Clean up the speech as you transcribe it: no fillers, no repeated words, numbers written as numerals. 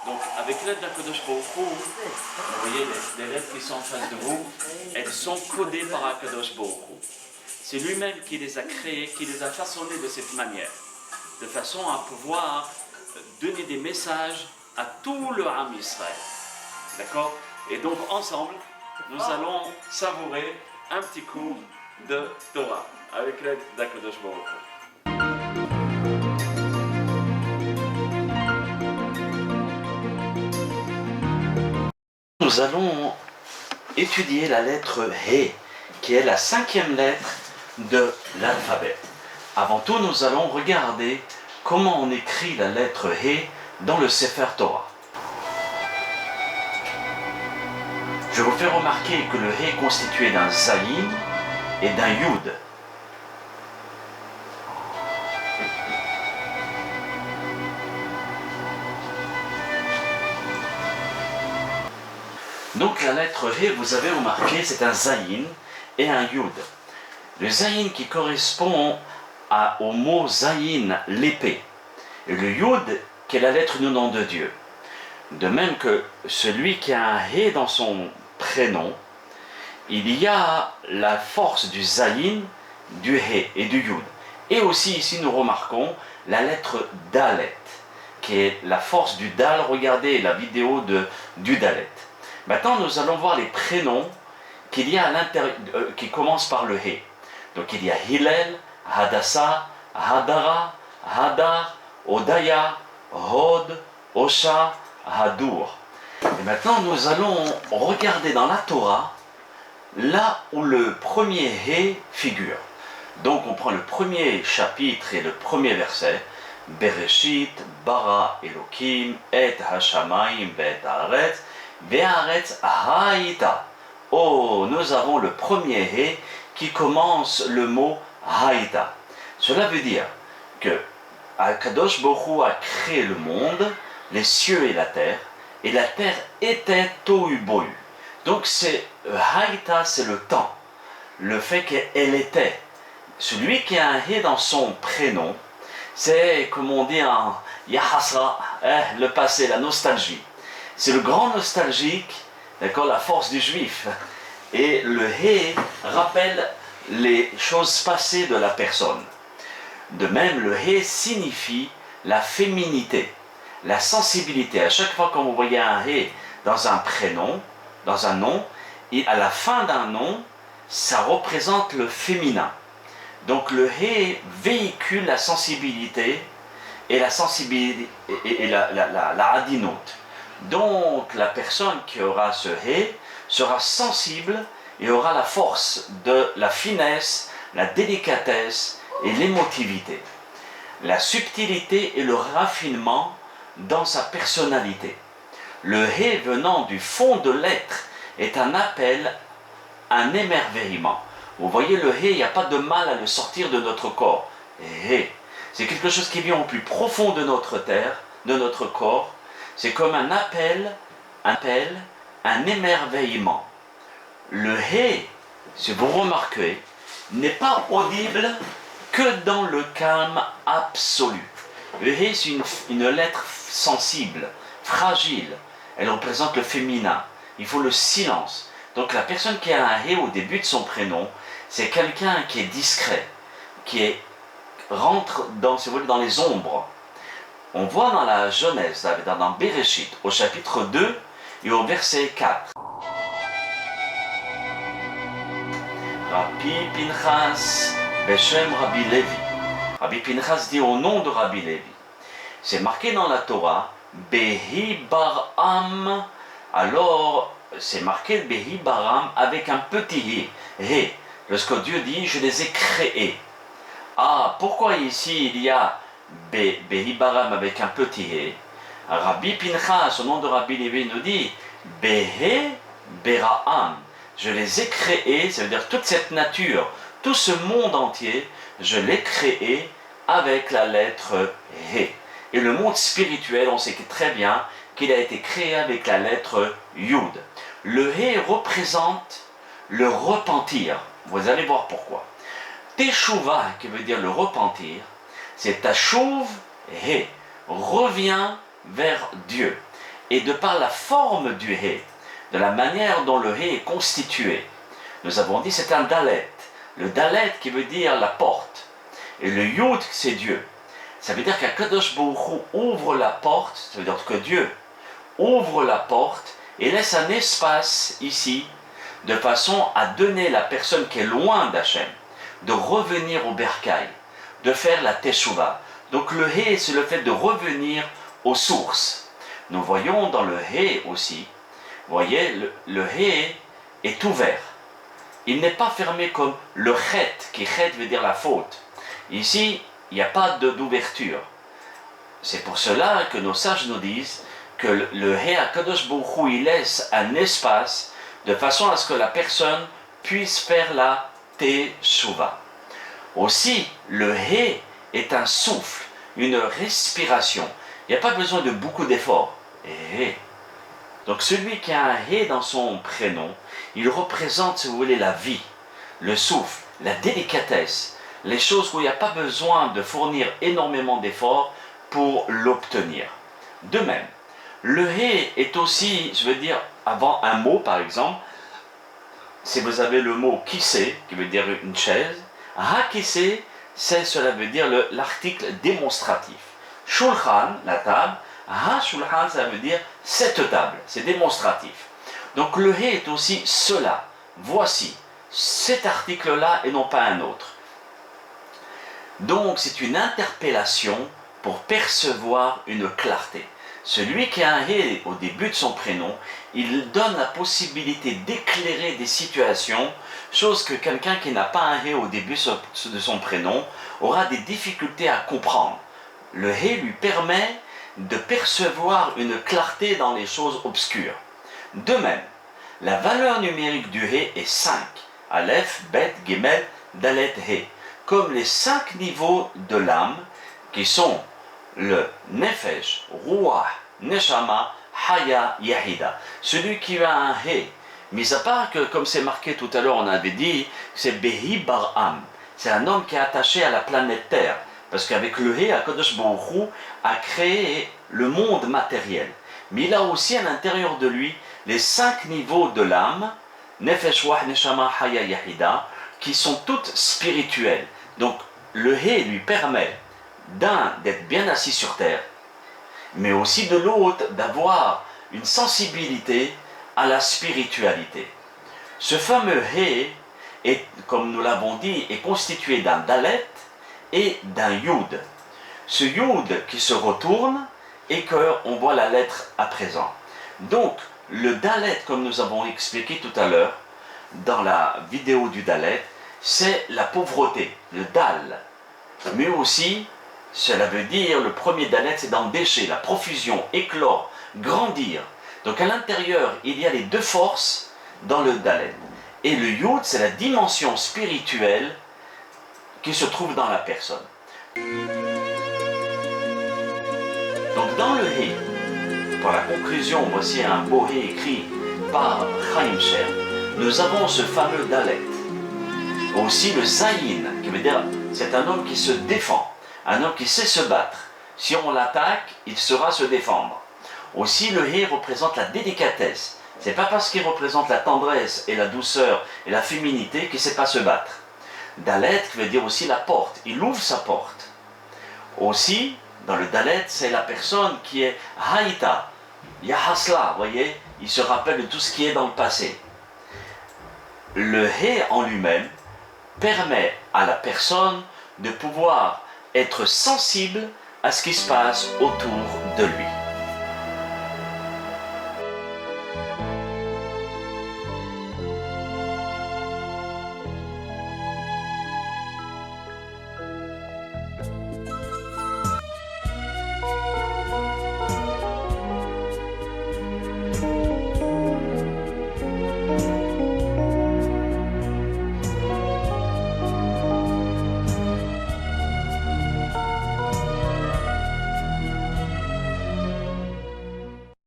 Donc, avec l'aide d'Akadosh Baruch Hu, vous voyez les lettres qui sont en face de vous, elles sont codées par Akadosh Baruch Hu. C'est lui-même qui les a créées, qui les a façonnées de cette manière, de façon à pouvoir donner des messages à tout le Ham Israël. D'accord? Et donc, ensemble, nous allons savourer un petit cours de Torah avec l'aide d'Akadosh Baruch Hu. Nous allons étudier la lettre He, qui est la 5e lettre de l'alphabet. Avant tout, nous allons regarder comment on écrit la lettre He dans le Sefer Torah. Je vous fais remarquer que le He est constitué d'un Zayin et d'un Yud. Donc la lettre He, vous avez remarqué, c'est un Zayin et un Yud. Le Zayin qui correspond au mot Zayin, l'épée. Et le Yud qui est la lettre du nom de Dieu. De même que celui qui a un He dans son prénom, il y a la force du Zayin, du He et du Yud. Et aussi ici nous remarquons la lettre Dalet, qui est la force du Dal. Regardez la vidéo du Dalet. Maintenant, nous allons voir les prénoms qu'il y a à l'intérieur, qui commencent par le He. Donc, il y a Hillel, Hadassah, Hadara, Hadar, Odaya, Hod, Osha, Hadour. Et maintenant, nous allons regarder dans la Torah, là où le premier He figure. Donc, on prend le premier chapitre et le premier verset. Bereshit, bara Elokim, et hashamayim, et haaretz, Ve'aretz haïta. Oh, nous avons le premier He qui commence le mot haïta. Cela veut dire que Akadosh Baruch Hu a créé le monde, les cieux et la terre était tohu bohu. Donc c'est haïta, c'est le temps, le fait qu'elle était. Celui qui a un He dans son prénom, c'est comme on dit en Yahasra, le passé, la nostalgie. C'est le grand nostalgique, d'accord, la force du juif. Et le He rappelle les choses passées de la personne. De même, le He signifie la féminité, la sensibilité. À chaque fois que vous voyez un He dans un prénom, dans un nom, et à la fin d'un nom, ça représente le féminin. Donc le He véhicule la sensibilité et la sensibilité et la hadinout. Donc la personne qui aura ce He sera sensible et aura la force de la finesse, la délicatesse et l'émotivité, la subtilité et le raffinement dans sa personnalité. Le He venant du fond de l'être est un appel, un émerveillement. Vous voyez, le He, il n'y a pas de mal à le sortir de notre corps. He, c'est quelque chose qui vient au plus profond de notre terre, de notre corps. C'est comme un appel, un émerveillement. Le He, si vous remarquez, n'est pas audible que dans le calme absolu. Le He, c'est une lettre sensible, fragile. Elle représente le féminin. Il faut le silence. Donc la personne qui a un He au début de son prénom, c'est quelqu'un qui est discret, qui rentre dans, si vous voulez, dans les ombres. On voit dans la Genèse, dans Bereshit, au chapitre 2 et au verset 4. Rabbi Pinchas Beshem Rabbi Levi. Rabbi Pinchas dit au nom de Rabbi Levi. C'est marqué dans la Torah, Behi Baram. Alors, c'est marqué Behi Baram avec un petit He. Lorsque Dieu dit, je les ai créés. Ah, pourquoi ici il y a Behi Baram avec un petit He? Rabbi Pinchas, au nom de Rabbi Levi, nous dit Behe Beraam. Je les ai créés, ça veut dire toute cette nature, tout ce monde entier, je l'ai créé avec la lettre He. Et le monde spirituel, on sait très bien qu'il a été créé avec la lettre Yud. Le He représente le repentir. Vous allez voir pourquoi. Teshuva, qui veut dire le repentir, c'est Tashuv He, reviens vers Dieu. et de par la forme du hé, de la manière dont le hé est constitué. Nous avons dit c'est un dalet. Le dalet qui veut dire la porte. Et le yud, c'est Dieu. Ça veut dire qu'Akadosh Baruch Hu ouvre la porte, ça veut dire que Dieu ouvre la porte et laisse un espace ici, de façon à donner la personne qui est loin d'Hachem, de revenir au bercail, de faire la teshuva. Donc le hé, c'est le fait de revenir aux sources. Nous voyons dans le hé aussi, vous voyez, le hé est ouvert. Il n'est pas fermé comme le chet, qui chet veut dire la faute. Ici, il n'y a pas d'ouverture. C'est pour cela que nos sages nous disent que le hé Akadosh Baruch Hu, il laisse un espace de façon à ce que la personne puisse faire la teshuva. Aussi, le hé est un souffle, une respiration. Il n'y a pas besoin de beaucoup d'efforts. Donc celui qui a un hé dans son prénom, il représente, si vous voulez, la vie, le souffle, la délicatesse, les choses où il n'y a pas besoin de fournir énormément d'efforts pour l'obtenir. De même, le hé est aussi, je veux dire, avant un mot par exemple, si vous avez le mot kissé, qui veut dire une chaise, ha-kissé, cela veut dire l'article démonstratif. Shulchan, la table, ha-shulchan, ça veut dire cette table, c'est démonstratif. Donc le hé est aussi cela, voici, cet article-là et non pas un autre. Donc c'est une interpellation pour percevoir une clarté. Celui qui a un hé au début de son prénom, il donne la possibilité d'éclairer des situations, chose que quelqu'un qui n'a pas un hé au début de son prénom aura des difficultés à comprendre. Le hé lui permet de percevoir une clarté dans les choses obscures. De même, la valeur numérique du hé est 5. Aleph, Bet, Gimel, Dalet, Hé. Comme les 5 niveaux de l'âme qui sont le Nefesh, Ruach, Neshama, Haya, Yahida. Celui qui a un Hé, mis à part que, comme c'est marqué tout à l'heure, on avait dit, c'est Behi Bar'am. C'est un homme qui est attaché à la planète Terre. Parce qu'avec le Hé, Akadosh Baruch Hu a créé le monde matériel. Mais il a aussi à l'intérieur de lui les 5 niveaux de l'âme, Nefesh, Ruach, Neshama, Haya, Yahida, qui sont toutes spirituelles. Donc le Hé lui permet d'un d'être bien assis sur terre, mais aussi de l'autre d'avoir une sensibilité à la spiritualité. Ce fameux Hé, est, comme nous l'avons dit, est constitué d'un Dalet et d'un Yud. Ce Yud qui se retourne et qu'on voit la lettre à présent. Donc le Dalet, comme nous avons expliqué tout à l'heure dans la vidéo du Dalet, c'est la pauvreté, le Dal. Mais aussi, cela veut dire, le premier Dalet, c'est dans le déchet, la profusion, éclore, grandir. Donc à l'intérieur, il y a les deux forces dans le Dalet. Et le Yud, c'est la dimension spirituelle qui se trouve dans la personne. Donc dans le Hé, pour la conclusion, voici un beau Hé écrit par Chaim Sher, nous avons ce fameux Dalet. Aussi le Zayin, qui veut dire c'est un homme qui se défend, un homme qui sait se battre. Si on l'attaque, il saura se défendre. Aussi le Hé représente la délicatesse. C'est pas parce qu'il représente la tendresse et la douceur et la féminité qu'il ne sait pas se battre. Dalet, qui veut dire aussi la porte, il ouvre sa porte. Aussi, dans le Dalet, c'est la personne qui est Haïta, Yahasla, voyez, il se rappelle de tout ce qui est dans le passé. Le Hé en lui-même permet à la personne de pouvoir être sensible à ce qui se passe autour de lui.